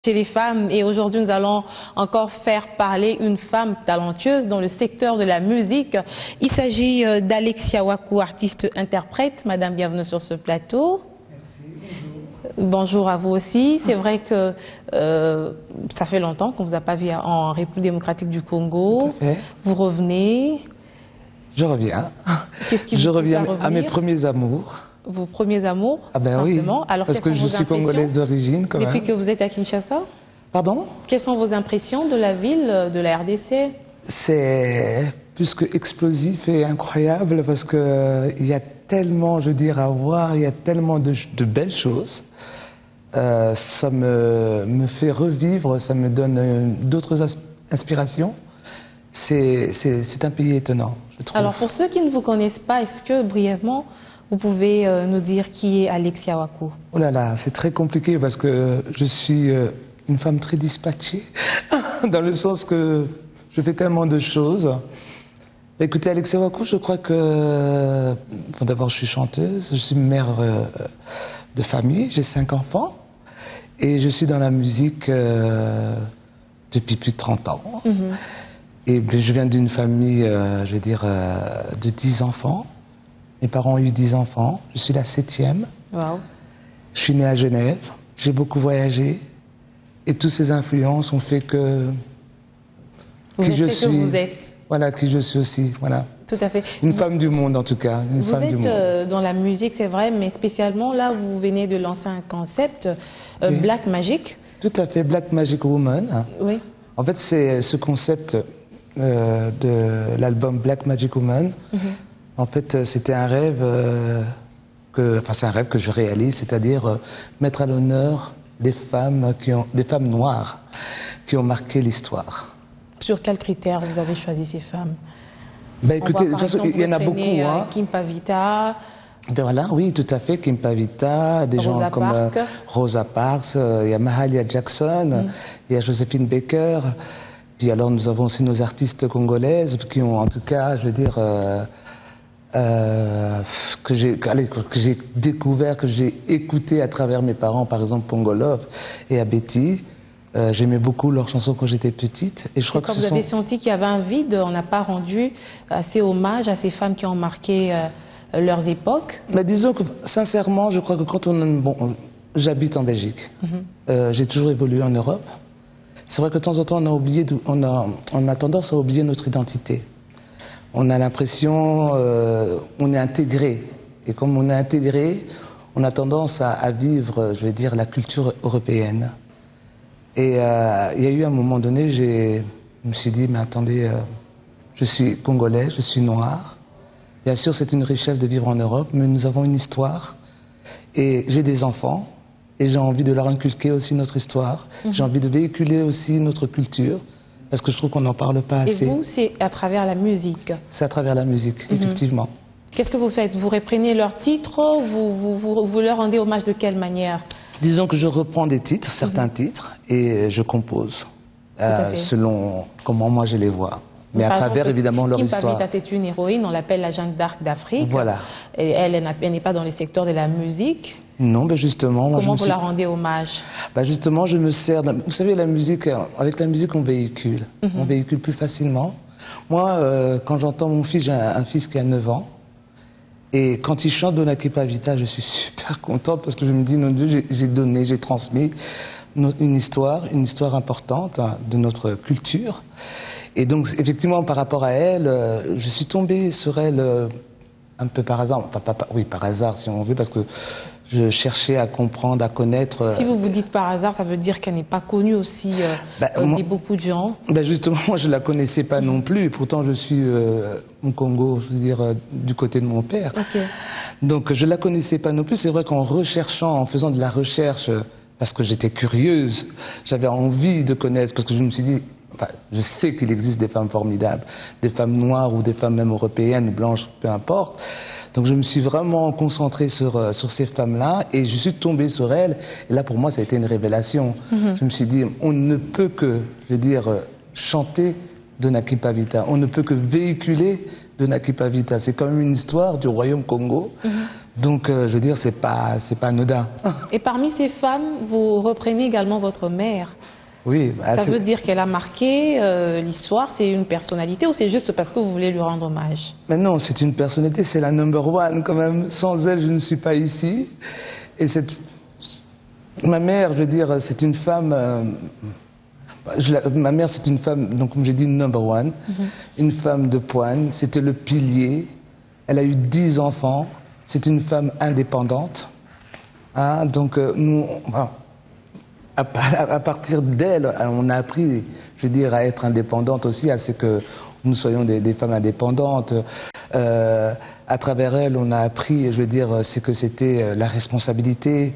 Chez les femmes, et aujourd'hui nous allons encore faire parler une femme talentueuse dans le secteur de la musique. Il s'agit d'Alexia Waku, artiste-interprète. Madame, bienvenue sur ce plateau. Merci, bonjour. Bonjour à vous aussi. C'est vrai que ça fait longtemps qu'on ne vous a pas vu en République démocratique du Congo. Tout à fait. Vous revenez. Je reviens. Qu'est-ce qui vous Je pousse reviens à à mes premiers amours. Vos premiers amours, Ah ben oui, simplement. Alors, parce que je suis congolaise d'origine quand même. Depuis que vous êtes à Kinshasa? Pardon? Quelles sont vos impressions de la ville, de la RDC? C'est plus que explosif et incroyable parce que il y a tellement, je veux dire, à voir, il y a tellement de belles choses. Ça me fait revivre, ça me donne d'autres inspirations. C'est un pays étonnant, je trouve. Alors, pour ceux qui ne vous connaissent pas, est-ce que, brièvement, vous pouvez nous dire qui est Alexia Waku? Oh là là, c'est très compliqué parce que je suis une femme très dispatchée, dans le sens que je fais tellement de choses. Écoutez, Alexia Waku, je crois que... Bon, d'abord, je suis chanteuse, je suis mère de famille, j'ai 5 enfants, et je suis dans la musique depuis plus de 30 ans. Et je viens d'une famille, je veux dire, de 10 enfants. Mes parents ont eu 10 enfants, je suis la 7e. Wow. Je suis née à Genève, j'ai beaucoup voyagé. Et toutes ces influences ont fait que... Vous êtes ce que vous êtes. Voilà, qui je suis aussi, voilà. Tout à fait. Une femme du monde, en tout cas. Vous êtes dans la musique, c'est vrai, mais spécialement, là, vous venez de lancer un concept, Oui. Black Magic. Tout à fait, Black Magic Woman. Oui. En fait, c'est ce concept de l'album Black Magic Woman. En fait, c'était un rêve c'est un rêve que je réalise, c'est-à-dire mettre à l'honneur des femmes noires qui ont marqué l'histoire. Sur quels critères vous avez choisi ces femmes? Ben, écoutez, de toute façon, il y en a beaucoup. Hein. Kim Pavita. Ben voilà, oui, tout à fait, Kim Pavita, des Rosa gens comme Parks. Rosa Parks, il y a Mahalia Jackson, il y a Joséphine Baker. Puis alors, nous avons aussi nos artistes congolaises qui ont, en tout cas, je veux dire, que j'ai découvert, que j'ai écouté à travers mes parents, par exemple Pongolov et Abeti. J'aimais beaucoup leurs chansons quand j'étais petite. Et je crois que quand vous avez senti qu'il y avait un vide, on n'a pas rendu assez hommage à ces femmes qui ont marqué leurs époques. Mais disons que, sincèrement, je crois que quand j'habite en Belgique. J'ai toujours évolué en Europe. C'est vrai que de temps en temps, on a tendance à oublier notre identité. On a l'impression, on est intégré. Et comme on est intégré, on a tendance à vivre, je vais dire, la culture européenne. Et il y a eu un moment donné, je me suis dit, mais attendez, je suis congolais, je suis noir. Bien sûr, c'est une richesse de vivre en Europe, mais nous avons une histoire. Et j'ai des enfants, et j'ai envie de leur inculquer aussi notre histoire. J'ai envie de véhiculer aussi notre culture, parce que je trouve qu'on n'en parle pas assez. Et vous, c'est à travers la musique? C'est à travers la musique, effectivement. Qu'est-ce que vous faites? Vous reprenez leurs titres? Vous leur rendez hommage de quelle manière? Disons que je reprends des titres, certains titres, et je compose selon comment moi je les vois. Mais à travers, évidemment, leur histoire. Kim Pavita, c'est une héroïne, on l'appelle la Jeanne d'Arc d'Afrique. Voilà. Et elle n'est pas dans les secteurs de la musique. Non, mais justement... Comment vous la rendez hommage? Justement, je me sers... Vous savez, la musique, avec la musique, on véhicule. On véhicule plus facilement. Moi, quand j'entends mon fils, j'ai un fils qui a 9 ans, et quand il chante Dona Pavita, je suis super contente parce que je me dis, non, Dieu, j'ai transmis une histoire importante de notre culture. Et donc, effectivement, par rapport à elle, je suis tombé sur elle un peu par hasard. Enfin, oui, par hasard, si on veut, parce que je cherchais à comprendre, à connaître... Si vous vous dites par hasard, ça veut dire qu'elle n'est pas connue aussi de beaucoup de gens. Justement, moi, je ne la connaissais pas non plus. Pourtant, je suis au Congo, je veux dire, du côté de mon père. Donc, je ne la connaissais pas non plus. C'est vrai qu'en recherchant, en faisant de la recherche, parce que j'étais curieuse, j'avais envie de connaître, parce que je me suis dit... je sais qu'il existe des femmes formidables, des femmes noires ou des femmes même européennes, blanches, peu importe. Donc je me suis vraiment concentré sur ces femmes-là et je suis tombé sur elles. Et là, pour moi, ça a été une révélation. Je me suis dit, on ne peut que, je veux dire, chanter Dona Pavita. On ne peut que véhiculer de Naki Pavita. C'est quand même une histoire du royaume Congo. Donc, je veux dire, c'est pas anodin. Et parmi ces femmes, vous reprenez également votre mère. Oui. Bah, ça veut dire qu'elle a marqué l'histoire, c'est une personnalité ou c'est juste parce que vous voulez lui rendre hommage? Mais non, c'est une personnalité, c'est la number one quand même. Sans elle, je ne suis pas ici. Et ma mère, je veux dire, c'est une femme... ma mère, c'est une femme, donc comme j'ai dit, number one. Une femme de poigne, c'était le pilier. Elle a eu 10 enfants. C'est une femme indépendante. Hein, donc nous... À partir d'elle, on a appris, je veux dire, à être indépendante aussi, à ce que nous soyons des femmes indépendantes. À travers elle, on a appris, je veux dire, c'est que c'était la responsabilité,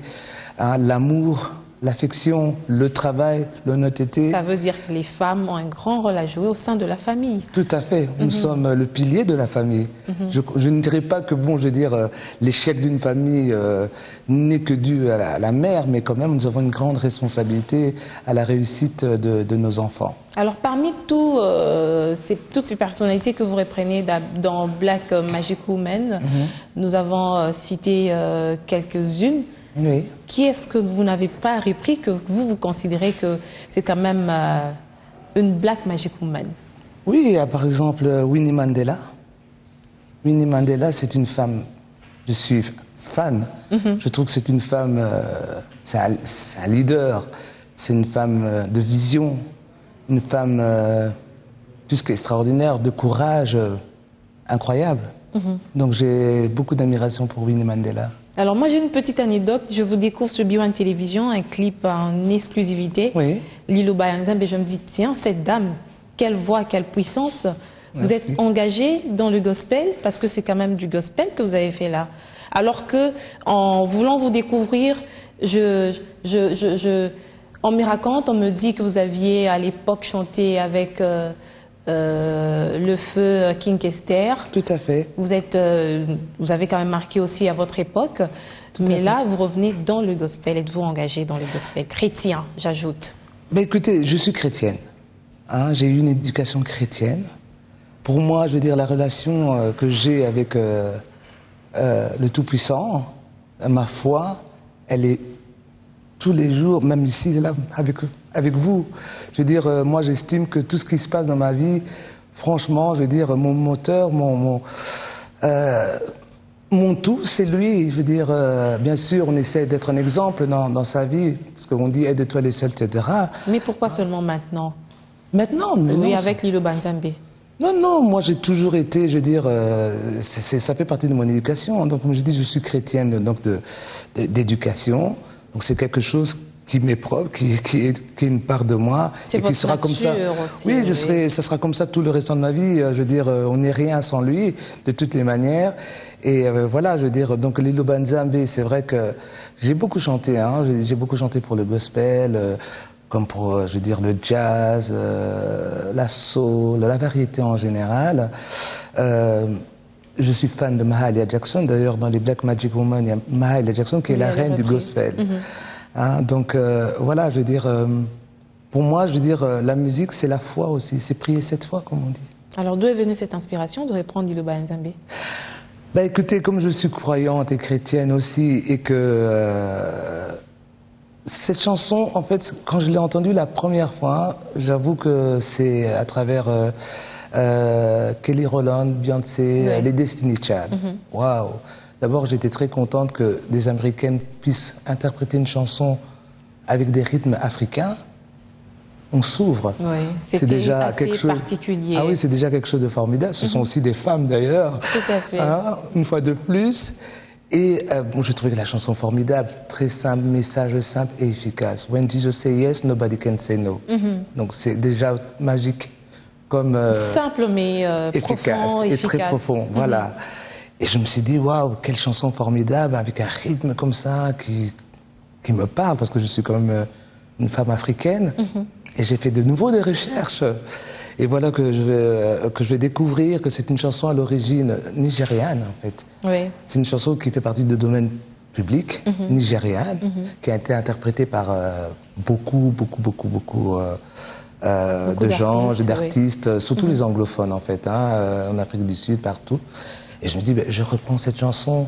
hein, l'amour, l'affection, le travail, l'honnêteté. Ça veut dire que les femmes ont un grand rôle à jouer au sein de la famille. Tout à fait. Nous sommes le pilier de la famille. Je ne dirais pas que, bon, je veux dire, l'échec d'une famille n'est que dû à la mère, mais quand même, nous avons une grande responsabilité à la réussite de nos enfants. Alors, parmi toutes ces personnalités que vous reprenez dans Black Magic Woman, nous avons cité quelques-unes. Oui. Qui est-ce que vous n'avez pas repris, que vous considérez que c'est quand même une Black Magic Woman? Oui, par exemple, Winnie Mandela. Winnie Mandela, c'est une femme, je suis fan. Je trouve que c'est une femme, c'est un leader, c'est une femme de vision, une femme plus qu'extraordinaire, de courage incroyable. Donc j'ai beaucoup d'admiration pour Winnie Mandela. Alors moi j'ai une petite anecdote, je vous découvre sur B1 Télévision, un clip en exclusivité, oui. Lilo Bayanzambe, et je me dis, tiens, cette dame, quelle voix, quelle puissance. Vous êtes engagé dans le gospel, parce que c'est quand même du gospel que vous avez fait là. Alors que, en voulant vous découvrir, on me raconte, on me dit que vous aviez à l'époque chanté avec... le feu King Esther. Tout à fait. Vous avez quand même marqué aussi à votre époque. Mais là, vous revenez dans le gospel. Êtes-vous engagé dans le gospel chrétien, j'ajoute? Ben écoutez, je suis chrétienne. Hein, j'ai eu une éducation chrétienne. Pour moi, je veux dire, la relation que j'ai avec le Tout-Puissant, ma foi, elle est tous les jours, même ici, là, avec vous. Je veux dire, moi, j'estime que tout ce qui se passe dans ma vie, franchement, je veux dire, mon moteur, mon tout, c'est lui. Je veux dire, bien sûr, on essaie d'être un exemple dans sa vie, parce qu'on dit aide-toi les seuls, etc. Mais pourquoi seulement maintenant? Maintenant, mais oui, non, avec Lilo Banzambe. Non, moi j'ai toujours été, je veux dire, ça fait partie de mon éducation. Donc, comme je dis, je suis chrétienne donc d'éducation. Donc c'est quelque chose qui m'est propre, qui est une part de moi et qui sera comme ça. Aussi, oui, ça sera comme ça tout le restant de ma vie. Je veux dire, on n'est rien sans lui, de toutes les manières. Et voilà, je veux dire, donc Lilo Banzambe, c'est vrai que j'ai beaucoup chanté, hein, j'ai beaucoup chanté pour le gospel, comme pour, je veux dire, le jazz, la soul, la variété en général. Je suis fan de Mahalia Jackson. D'ailleurs, dans les Black Magic Woman, il y a Mahalia Jackson qui est la reine du gospel. Hein, donc, voilà, je veux dire, pour moi, je veux dire, la musique, c'est la foi aussi. C'est prier 7 fois, comme on dit. Alors, d'où est venue cette inspiration de reprendre Lilo Banzambe? Ben, écoutez, comme je suis croyante et chrétienne aussi, et que cette chanson, en fait, quand je l'ai entendue la première fois, j'avoue que c'est à travers... Kelly Rowland, Beyoncé, les Destiny Child. Waouh! D'abord, j'étais très contente que des Américaines puissent interpréter une chanson avec des rythmes africains. On s'ouvre. Oui, c'est déjà assez quelque chose particulier. Ah oui, c'est déjà quelque chose de formidable. Ce sont aussi des femmes d'ailleurs. Tout à fait. Hein, une fois de plus. Et bon, je trouvais que la chanson formidable, très simple, message simple et efficace. When Jesus say yes, nobody can say no. Donc c'est déjà magique. Comme, simple mais efficace, profond, et efficace. Très profond, voilà. Et je me suis dit, waouh, quelle chanson formidable, avec un rythme comme ça qui me parle, parce que je suis quand même une femme africaine. Et j'ai fait de nouveau des recherches. Et voilà que je vais découvrir que c'est une chanson à l'origine nigériane, en fait. Oui. C'est une chanson qui fait partie du domaine public, nigériane, qui a été interprétée par beaucoup de gens, d'artistes, surtout les anglophones en fait, hein, en Afrique du Sud, partout. Et je me dis, ben, je reprends cette chanson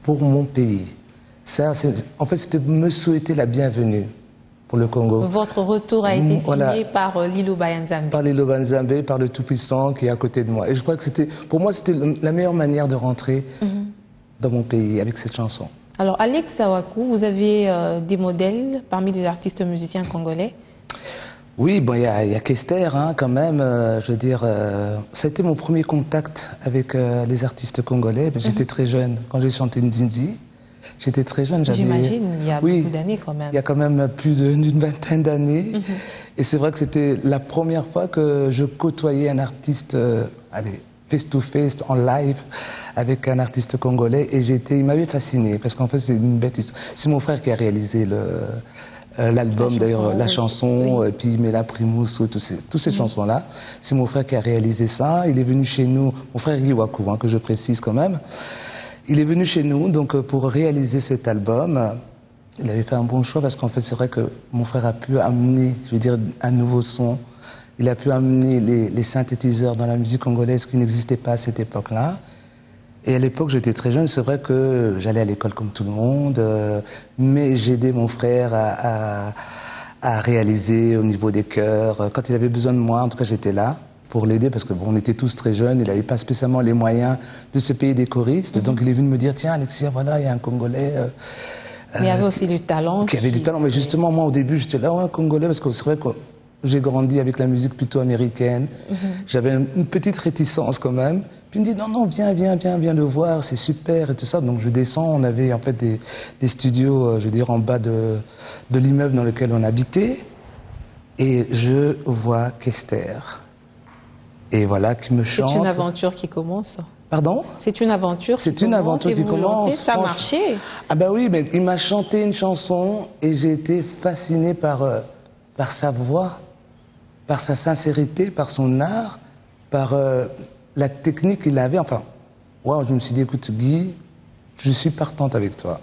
pour mon pays. Ça, en fait, c'était me souhaiter la bienvenue pour le Congo. Votre retour a été signé par Lilo Banzambe. Par Lilo Banzambe, par le Tout-Puissant qui est à côté de moi. Et je crois que c'était, pour moi, c'était la meilleure manière de rentrer dans mon pays avec cette chanson. Alors, Alex Sawaku, vous avez des modèles parmi les artistes musiciens congolais? Oui, bon, il y a Kester, hein, quand même. Je veux dire, ça a été mon premier contact avec les artistes congolais. J'étais très jeune quand j'ai chanté Nzinzi. J'étais très jeune. J'imagine, il y a beaucoup d'années quand même. Il y a quand même plus d'une vingtaine d'années. Et c'est vrai que c'était la première fois que je côtoyais un artiste, allez, face-to-face, en live, avec un artiste congolais. Et il m'avait fasciné, parce qu'en fait, c'est une bêtise. C'est mon frère qui a réalisé l'album, d'ailleurs, la chanson, et puis Mela Primousso, toutes ces chansons-là. C'est mon frère qui a réalisé ça. Il est venu chez nous, mon frère Giwaku, hein, que je précise quand même. Il est venu chez nous, donc, pour réaliser cet album. Il avait fait un bon choix, parce qu'en fait, c'est vrai que mon frère a pu amener, je veux dire, un nouveau son. Il a pu amener les synthétiseurs dans la musique congolaise qui n'existaient pas à cette époque-là. Et à l'époque, j'étais très jeune. C'est vrai que j'allais à l'école comme tout le monde, mais j'aidais mon frère à réaliser au niveau des chœurs. Quand il avait besoin de moi, en tout cas, j'étais là pour l'aider parce que bon, on était tous très jeunes. Il n'avait pas spécialement les moyens de se payer des choristes. Donc, il est venu me dire, tiens, Alexia, voilà, il y a un Congolais. Mais il y avait aussi du talent. Qui avait du talent. Mais justement, moi, au début, j'étais là, ouais, Congolais, parce que c'est vrai que j'ai grandi avec la musique plutôt américaine. J'avais une petite réticence quand même. Puis il me dit, non, non, viens le voir, c'est super et tout ça. Donc je descends, on avait en fait des studios, je veux dire, en bas de l'immeuble dans lequel on habitait. Et je vois Kester. Et voilà, qui me chante. C'est une aventure qui commence. Pardon? C'est une aventure qui commence. C'est une aventure qui commence. Ça a marché. Ah ben oui, mais il m'a chanté une chanson et j'ai été fasciné par sa voix, par sa sincérité, par son art, par la technique qu'il avait. Enfin, wow, je me suis dit, écoute Guy, je suis partante avec toi.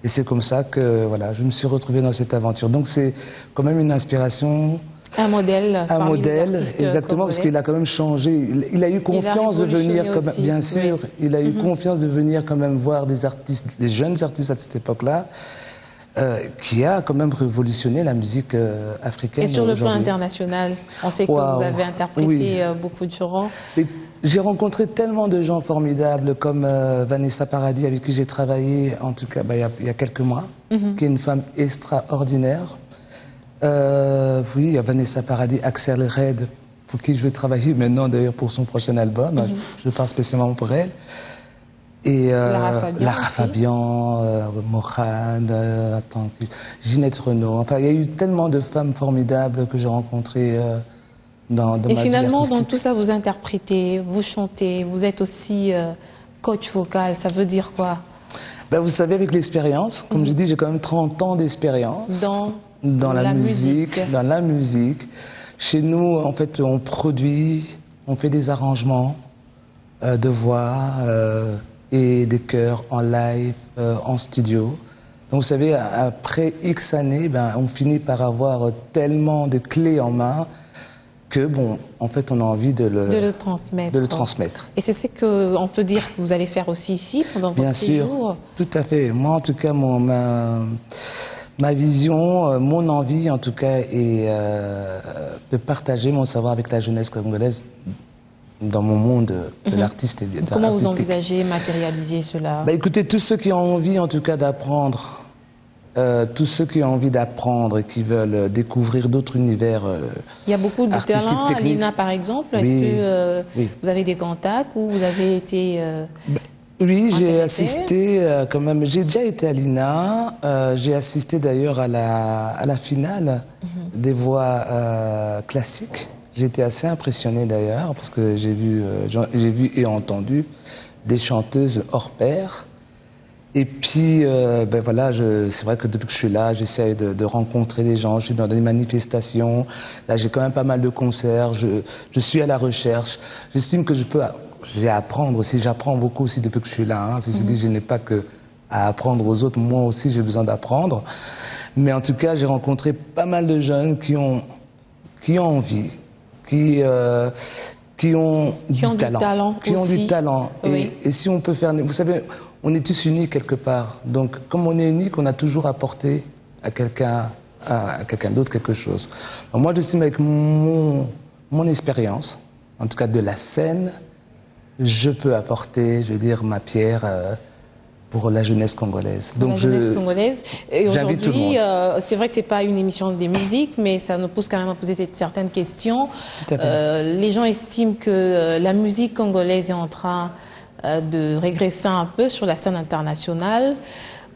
Et c'est comme ça que voilà, je me suis retrouvé dans cette aventure. Donc c'est quand même une inspiration. Un modèle. Un modèle, exactement, parce qu'il a quand même changé. Il a eu confiance de venir, comme, bien sûr, il a eu confiance de venir quand même voir des artistes, des jeunes artistes à cette époque-là, qui a quand même révolutionné la musique africaine. Et sur le plan international, on sait que vous avez interprété beaucoup de chansons. J'ai rencontré tellement de gens formidables comme Vanessa Paradis, avec qui j'ai travaillé, en tout cas, il y a quelques mois, qui est une femme extraordinaire. Oui, il y a Vanessa Paradis, Axel Red, pour qui je vais travailler maintenant d'ailleurs pour son prochain album. Je parle spécialement pour elle. Et Lara Fabian, Morane, Ginette Renaud. Enfin, il y a eu tellement de femmes formidables que j'ai rencontrées dans ma vie. Et finalement, artistique. dans tout ça, vous interprétez, vous chantez, vous êtes aussi coach vocal. Ça veut dire quoi? Ben, vous savez, avec l'expérience, comme j'ai dit, j'ai quand même 30 ans d'expérience. Dans la musique. Dans la musique. Chez nous, en fait, on produit, on fait des arrangements de voix et des chœurs en live, en studio. Donc, vous savez, après X années, on finit par avoir tellement de clés en main que, bon, en fait, on a envie de le transmettre. Et c'est ce qu'on peut dire que vous allez faire aussi ici, pendant votre séjour? Bien sûr, tout à fait. Moi, en tout cas, ma vision, mon envie en tout cas est de partager mon savoir avec la jeunesse congolaise dans mon monde de l'artiste et de l'artistique. Comment vous envisagez matérialiser cela? Écoutez, tous ceux qui ont envie en tout cas d'apprendre, tous ceux qui ont envie d'apprendre et qui veulent découvrir d'autres univers il y a beaucoup de talents, techniques. Alina par exemple, est-ce que vous avez des contacts ou vous avez été... Oui, j'ai assisté quand même. J'ai déjà été à l'INA. J'ai assisté d'ailleurs à la finale des voix classiques. J'étais assez impressionné d'ailleurs parce que j'ai vu et entendu des chanteuses hors pair. Et puis, voilà, c'est vrai que depuis que je suis là, j'essaie de rencontrer des gens. Je suis dans des manifestations. Là, j'ai quand même pas mal de concerts. Je suis à la recherche. J'estime que j'ai à apprendre aussi, j'apprends beaucoup aussi depuis que je suis là. Ceci dit, je n'ai pas que à apprendre aux autres, moi aussi j'ai besoin d'apprendre. Mais en tout cas, j'ai rencontré pas mal de jeunes qui ont qui ont envie, qui ont du talent. Qui ont du talent. Oui. Et si on peut faire... Vous savez, on est tous unis quelque part. Donc, comme on est unique, on a toujours apporté à quelqu'un d'autre quelque chose. Donc, moi, j'estime avec mon expérience, en tout cas de la scène, je peux apporter, je veux dire, ma pierre pour la jeunesse congolaise. Donc, la jeunesse congolaise. Et aujourd'hui, c'est vrai que c'est pas une émission des musiques, mais ça nous pousse quand même à poser certaines questions. Tout à fait. Les gens estiment que la musique congolaise est en train de régresser un peu sur la scène internationale,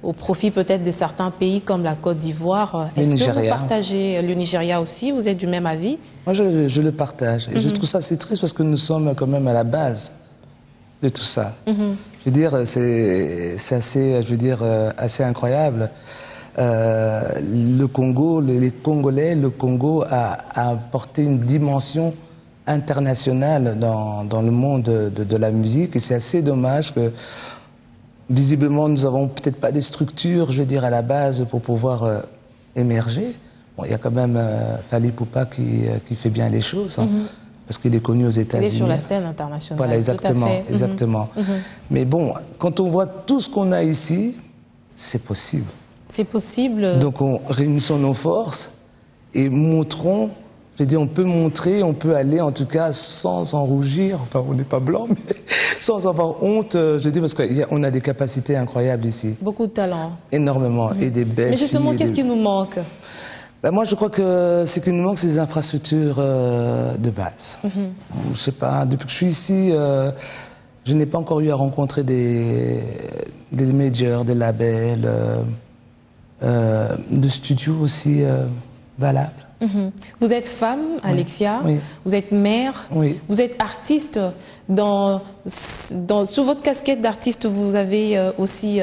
au profit peut-être de certains pays comme la Côte d'Ivoire. Est-ce que vous partagez le Nigeria aussi? Vous êtes du même avis? Moi, je le partage. Et je trouve ça assez triste parce que nous sommes quand même à la base de tout ça. Je veux dire, c'est assez, je veux dire, assez incroyable. Le Congo, les Congolais, le Congo a apporté une dimension internationale dans le monde de la musique, et c'est assez dommage que visiblement nous n'avons peut-être pas des structures, je veux dire, à la base pour pouvoir émerger. Bon, il y a quand même Fally Ipupa qui fait bien les choses, hein, parce qu'il est connu aux États-Unis. Il est sur la scène internationale. Voilà, exactement, tout à fait. exactement. Mais bon, quand on voit tout ce qu'on a ici, c'est possible. C'est possible. Donc réunissons nos forces et montrons. Je veux dire, on peut montrer, on peut aller en tout cas sans en rougir, enfin on n'est pas blanc, mais sans avoir honte, je dis, parce qu'on a des capacités incroyables ici. Beaucoup de talent. Énormément, et des belles. Mais justement, qu'est-ce qui nous manque? Ben moi je crois que ce qui nous manque, c'est des infrastructures de base. Je sais pas, depuis que je suis ici, je n'ai pas encore eu à rencontrer des majors, des labels, de studios aussi valables. Vous êtes femme, Alexia, oui. Vous êtes mère, oui. Vous êtes artiste. Sous votre casquette d'artiste, vous avez aussi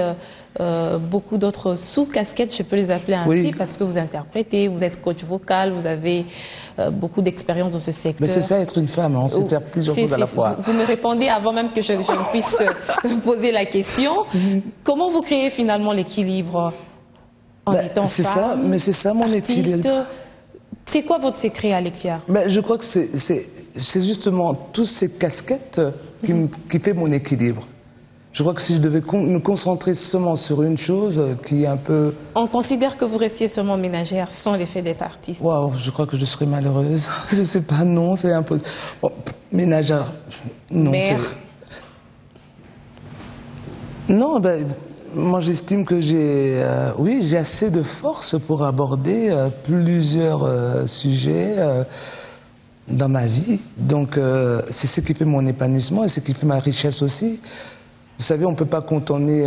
beaucoup d'autres sous-casquettes, je peux les appeler ainsi, oui. Parce que vous interprétez, vous êtes coach vocal, vous avez beaucoup d'expérience dans ce secteur. Mais c'est ça, être une femme, on sait faire plusieurs choses à la fois. Vous me répondez avant même que je ne puisse poser la question. Comment vous créez finalement l'équilibre en étant femme, ça, mais c'est ça mon équilibre. C'est quoi votre secret, Alexia? Je crois que c'est justement toutes ces casquettes qui fait mon équilibre. Je crois que si je devais me concentrer seulement sur une chose qui est un peu... On considère que vous restiez seulement ménagère sans l'effet d'être artiste. Waouh, je crois que je serais malheureuse. Je ne sais pas, non, c'est impossible. Bon, ménagère, non. Mère. Non, moi, j'estime que j'ai assez de force pour aborder plusieurs sujets dans ma vie. Donc, c'est ce qui fait mon épanouissement et ce qui fait ma richesse aussi. Vous savez, on ne peut pas cantonner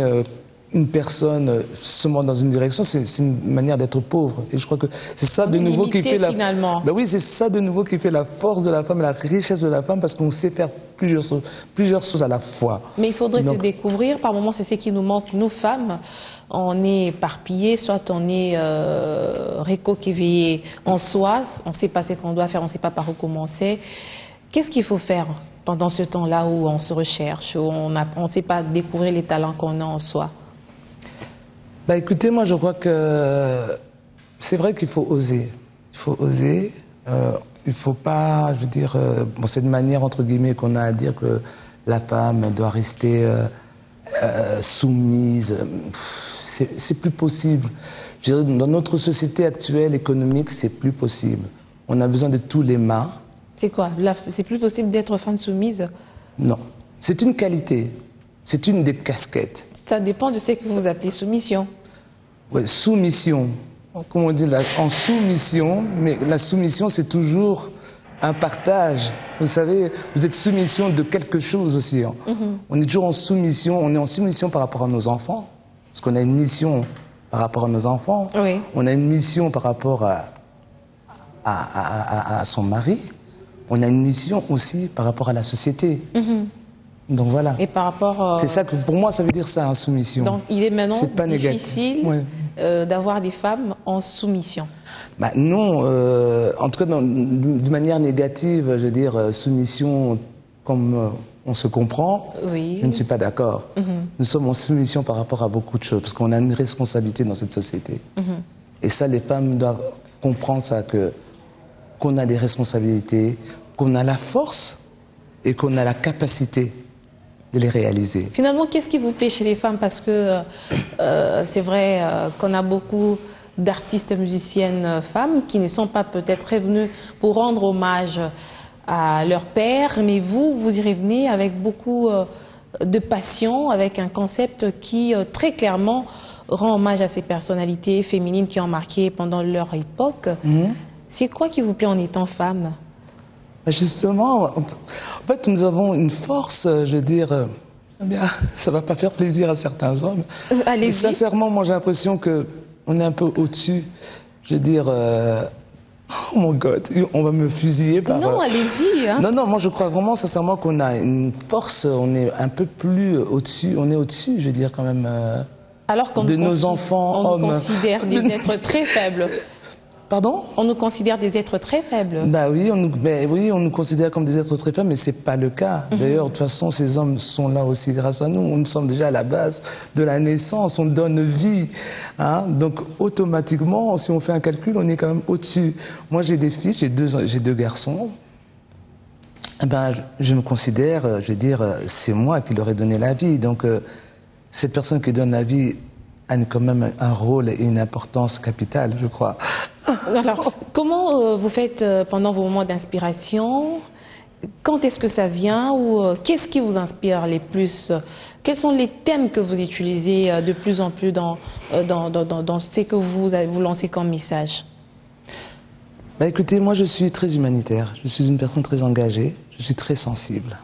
une personne seulement dans une direction. C'est une manière d'être pauvre. Et je crois que c'est ça de nouveau qui fait finalement. Oui, c'est ça de nouveau qui fait la force de la femme, la richesse de la femme, parce qu'on sait faire plusieurs choses à la fois. Mais il faudrait se découvrir. Par moments, c'est ce qui nous manque, nous femmes. On est éparpillés, soit on est récoquillés en soi, on ne sait pas ce qu'on doit faire, on ne sait pas par où commencer. Qu'est-ce qu'il faut faire pendant ce temps-là où on se recherche, où on ne sait pas découvrir les talents qu'on a en soi? Écoutez, moi je crois que c'est vrai qu'il faut oser. Il faut oser. Il ne faut pas, je veux dire, cette manière entre guillemets qu'on a à dire que la femme doit rester soumise. C'est plus possible. Je dirais, dans notre société actuelle économique, c'est plus possible. On a besoin de tous les mains. C'est quoi? C'est plus possible d'être femme soumise? Non. C'est une qualité. C'est une des casquettes. Ça dépend de ce que vous appelez soumission. Oui, soumission. Comme on dit, en soumission, mais la soumission, c'est toujours un partage. Vous savez, vous êtes soumission de quelque chose aussi. Hein. On est toujours en soumission. On est en soumission par rapport à nos enfants. Parce qu'on a une mission par rapport à nos enfants. Oui. On a une mission par rapport à son mari. On a une mission aussi par rapport à la société. Donc voilà. Et par rapport... C'est ça que pour moi, ça veut dire ça, en soumission. Donc il est maintenant pas difficile d'avoir des femmes en soumission. Non, en tout cas, de manière négative, je veux dire, soumission comme on se comprend, oui. Je ne suis pas d'accord. Nous sommes en soumission par rapport à beaucoup de choses, parce qu'on a une responsabilité dans cette société. Et ça, les femmes doivent comprendre ça, qu'on a des responsabilités, qu'on a la force et qu'on a la capacité de les réaliser. Finalement, qu'est-ce qui vous plaît chez les femmes? Parce que c'est vrai qu'on a beaucoup d'artistes musiciennes femmes qui ne sont pas peut-être revenues pour rendre hommage à leur père, mais vous y revenez avec beaucoup de passion, avec un concept qui très clairement rend hommage à ces personnalités féminines qui ont marqué pendant leur époque. C'est quoi qui vous plaît en étant femme? Justement, en fait, nous avons une force, je veux dire, ça ne va pas faire plaisir à certains hommes. Allez-y. Sincèrement, moi j'ai l'impression qu'on est un peu au-dessus, je veux dire, oh mon God, on va me fusiller par... Non, allez-y. Hein. Non, moi je crois vraiment sincèrement qu'on a une force, on est un peu plus au-dessus, on est au-dessus, je veux dire quand même, alors qu'on de nos enfants, on hommes. nous considère des êtres très faibles. Pardon? On nous considère des êtres très faibles. Bah oui, on nous considère comme des êtres très faibles, mais c'est pas le cas. D'ailleurs, de toute façon, ces hommes sont là aussi grâce à nous. Nous sommes déjà à la base de la naissance, on donne vie. Hein? Donc, automatiquement, si on fait un calcul, on est quand même au-dessus. Moi, j'ai des fils, j'ai deux garçons. Ben, je me considère, je veux dire, c'est moi qui leur ai donné la vie. Donc, cette personne qui donne la vie a quand même un rôle et une importance capitale, je crois. Alors, comment vous faites pendant vos moments d'inspiration? Quand est-ce que ça vient? Ou qu'est-ce qui vous inspire les plus? Quels sont les thèmes que vous utilisez de plus en plus dans ce que vous lancez comme message? Bah écoutez, moi je suis très humanitaire. Je suis une personne très engagée. Je suis très sensible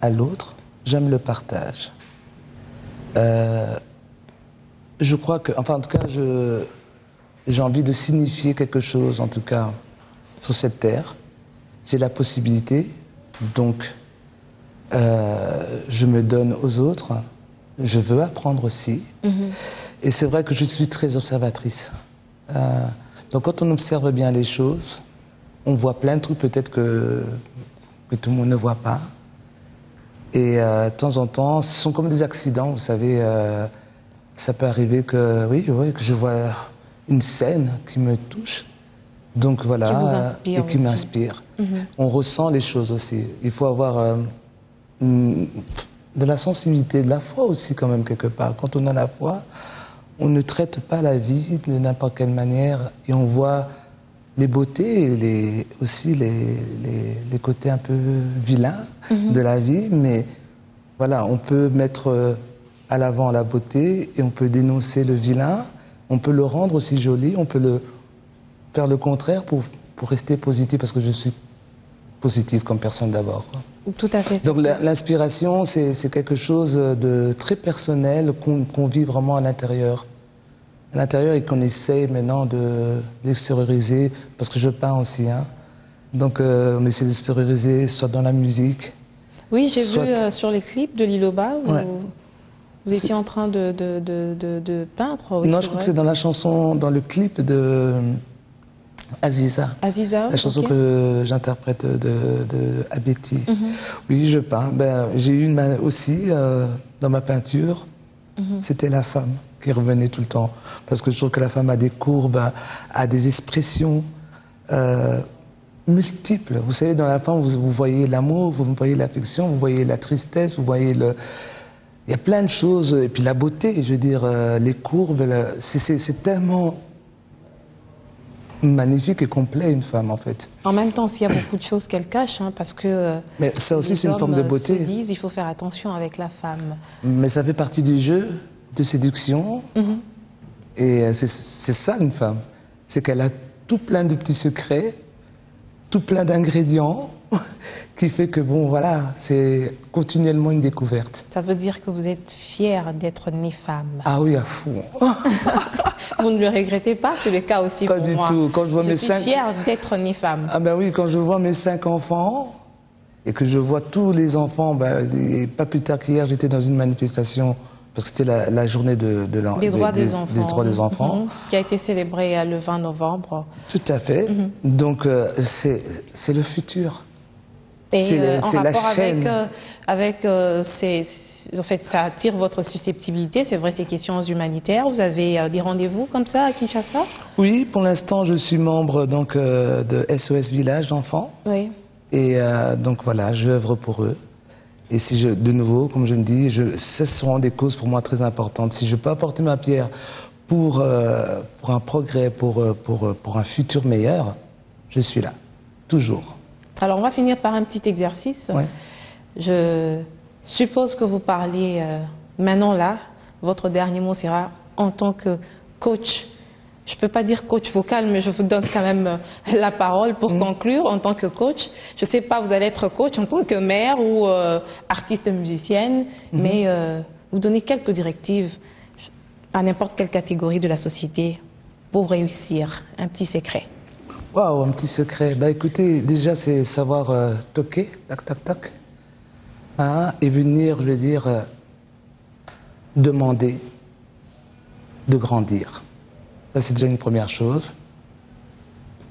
à l'autre. J'aime le partage. Je crois que, enfin en tout cas, j'ai envie de signifier quelque chose, en tout cas, sur cette terre. J'ai la possibilité, donc je me donne aux autres. Je veux apprendre aussi. Et c'est vrai que je suis très observatrice. Donc quand on observe bien les choses, on voit plein de trucs peut-être que tout le monde ne voit pas. Et de temps en temps, ce sont comme des accidents, vous savez. Ça peut arriver que, que je vois une scène qui me touche, donc voilà, qui vous inspire et qui aussi. m'inspire. On ressent les choses aussi. Il faut avoir de la sensibilité, de la foi aussi quand même quelque part. Quand on a la foi, on ne traite pas la vie de n'importe quelle manière et on voit les beautés et aussi les côtés un peu vilains de la vie, mais voilà, on peut mettre à l'avant la beauté et on peut dénoncer le vilain, on peut le rendre aussi joli, on peut faire le contraire pour rester positif, parce que je suis positif comme personne d'abord. Tout à fait. Donc l'inspiration, c'est quelque chose de très personnel qu'on vit vraiment à l'intérieur. À l'intérieur et qu'on essaye maintenant d'extérioriser, parce que je peins aussi. Hein. Donc on essaie d'extérioriser soit dans la musique. Oui, j'ai vu sur les clips de Liloba où vous étiez en train de peindre. Oui, non, je crois que c'est dans la chanson, dans le clip de Aziza. Aziza, la chanson que j'interprète de Abeti. Oui, je peins. Ben, j'ai eu aussi dans ma peinture, c'était la femme qui revenait tout le temps. Parce que je trouve que la femme a des courbes, a des expressions multiples. Vous savez, dans la femme, vous voyez l'amour, vous voyez l'affection, vous voyez la tristesse, vous voyez il y a plein de choses. Et puis la beauté, je veux dire, les courbes, c'est tellement magnifique et complet, une femme, en fait. En même temps, s'il y a beaucoup de choses qu'elle cache, hein, parce que mais ça aussi, c'est une forme de beauté. Se disent, il faut faire attention avec la femme. Mais ça fait partie du jeu de séduction. Et c'est ça, une femme. C'est qu'elle a tout plein de petits secrets, tout plein d'ingrédients, qui fait que, bon, voilà, c'est continuellement une découverte. Ça veut dire que vous êtes fière d'être née femme. Ah oui, à fond. Vous ne le regrettez pas? C'est le cas aussi pour moi. Pas du tout. Quand je vois je suis fière d'être née femme. Ah ben oui, quand je vois mes 5 enfants, et que je vois tous les enfants, et pas plus tard qu'hier, j'étais dans une manifestation, parce que c'était la journée des droits des enfants. Qui a été célébrée le 20 novembre. Tout à fait. Donc, c'est le futur. Et en c'est rapport la chaîne. en fait, ça attire votre susceptibilité. C'est vrai, ces questions humanitaires. Vous avez des rendez-vous comme ça à Kinshasa? Oui, pour l'instant, je suis membre donc de SOS Village d'enfants. Oui. Et donc voilà, j'œuvre pour eux. Et si de nouveau, comme je me dis, ce seront des causes pour moi très importantes. Si je peux apporter ma pierre pour un progrès, pour un futur meilleur, je suis là, toujours. Alors, on va finir par un petit exercice. Ouais. Je suppose que vous parlez maintenant là. Votre dernier mot sera en tant que coach. Je ne peux pas dire coach vocal, mais je vous donne quand même la parole pour conclure en tant que coach. Je ne sais pas, vous allez être coach en tant que mère ou artiste musicienne, mais vous donnez quelques directives à n'importe quelle catégorie de la société pour réussir. Un petit secret. Waouh, un petit secret. Bah écoutez, déjà c'est savoir toquer, tac, tac, tac, hein, et venir, je veux dire, demander de grandir. Ça c'est déjà une première chose.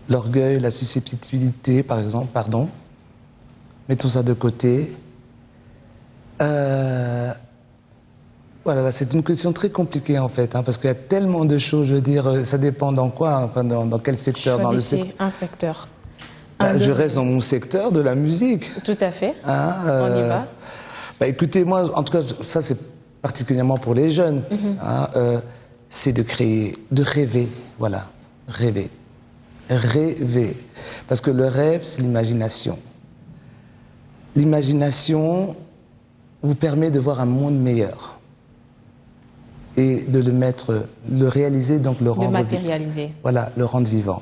L'orgueil, la susceptibilité, par exemple, pardon, mettons ça de côté. Voilà, c'est une question très compliquée en fait, hein, parce qu'il y a tellement de choses, je veux dire, ça dépend dans quoi, enfin, dans quel secteur. Choisissez dans le un secteur. Je reste dans mon secteur de la musique. Tout à fait. Hein, on y va. Bah, écoutez, moi, en tout cas, ça c'est particulièrement pour les jeunes. Hein, c'est de créer, de rêver, voilà, rêver. Rêver. Parce que le rêve, c'est l'imagination. L'imagination vous permet de voir un monde meilleur. Et de le réaliser, donc le rendre... Le matérialiser. Voilà, le rendre vivant.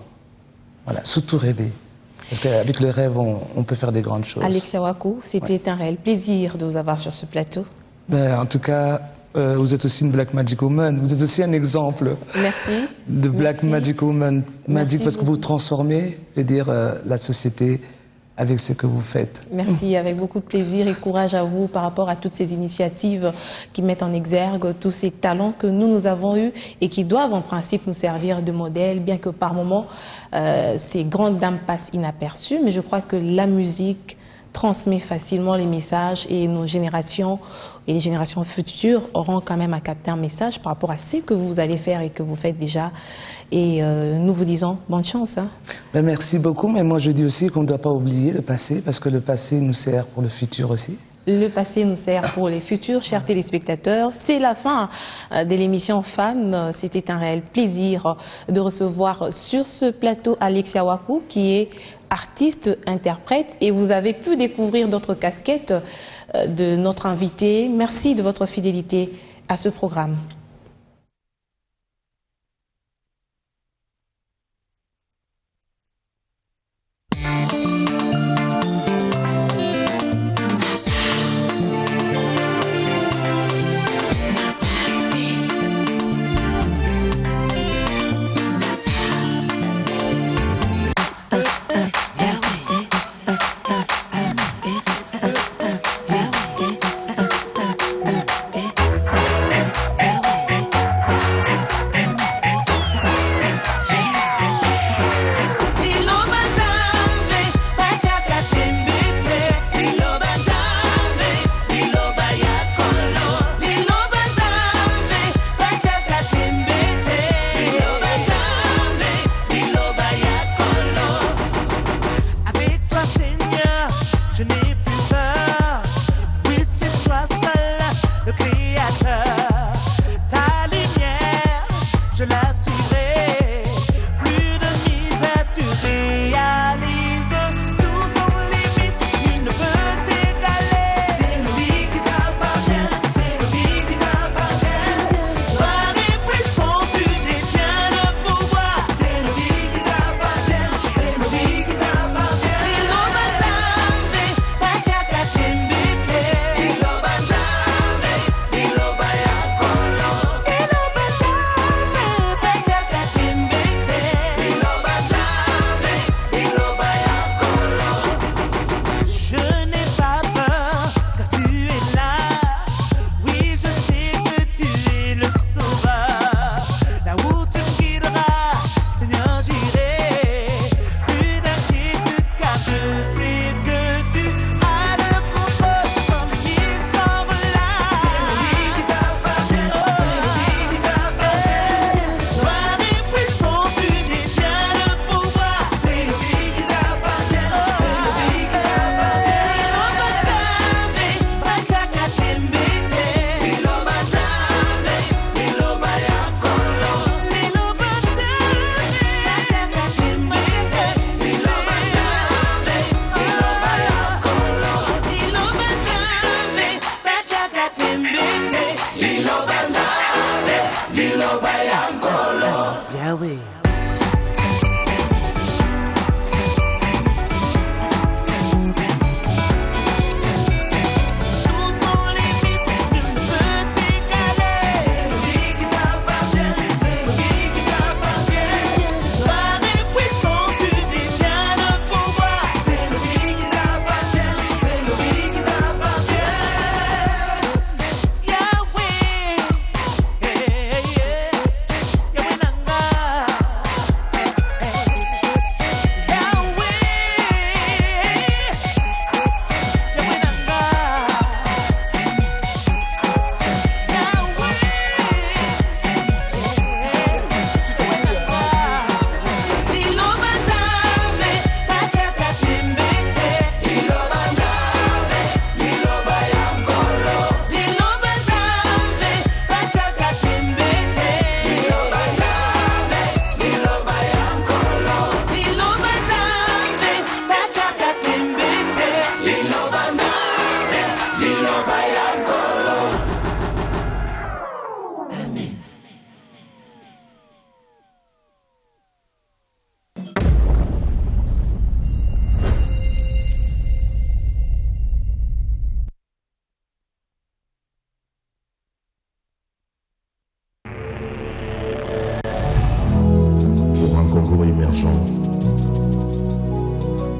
Voilà, surtout rêver. Parce qu'avec le rêve, on peut faire des grandes choses. Alexia Waku, c'était un réel plaisir de vous avoir sur ce plateau. Ben, en tout cas, vous êtes aussi une Black Magic Woman. Vous êtes aussi un exemple. Merci. De Black Magic Woman. Magic parce que vous transformez, je veux dire, la société avec ce que vous faites. Merci, avec beaucoup de plaisir et courage à vous par rapport à toutes ces initiatives qui mettent en exergue tous ces talents que nous avons eus et qui doivent en principe nous servir de modèle, bien que par moments ces grandes dames passent inaperçues. Mais je crois que la musique transmet facilement les messages et nos générations et les générations futures auront quand même à capter un message par rapport à ce que vous allez faire et que vous faites déjà. Et nous vous disons bonne chance. Hein. Ben merci beaucoup, mais moi je dis aussi qu'on ne doit pas oublier le passé, parce que le passé nous sert pour le futur aussi. Le passé nous sert pour les futurs, chers téléspectateurs. C'est la fin de l'émission Femmes. C'était un réel plaisir de recevoir sur ce plateau Alexia Waku, qui est artiste, interprète, et vous avez pu découvrir d'autres casquettes de notre invité. Merci de votre fidélité à ce programme.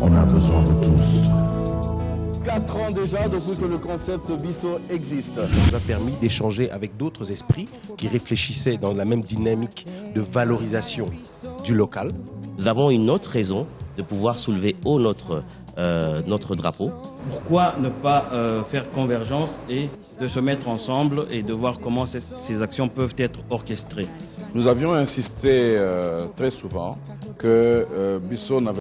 On a besoin de tous. 4 ans déjà depuis que le concept Bisso existe. Ça nous a permis d'échanger avec d'autres esprits qui réfléchissaient dans la même dynamique de valorisation du local. Nous avons une autre raison de pouvoir soulever haut notre drapeau. Pourquoi ne pas faire convergence et de se mettre ensemble et de voir comment ces actions peuvent être orchestrées. Nous avions insisté très souvent que Bisso n'avait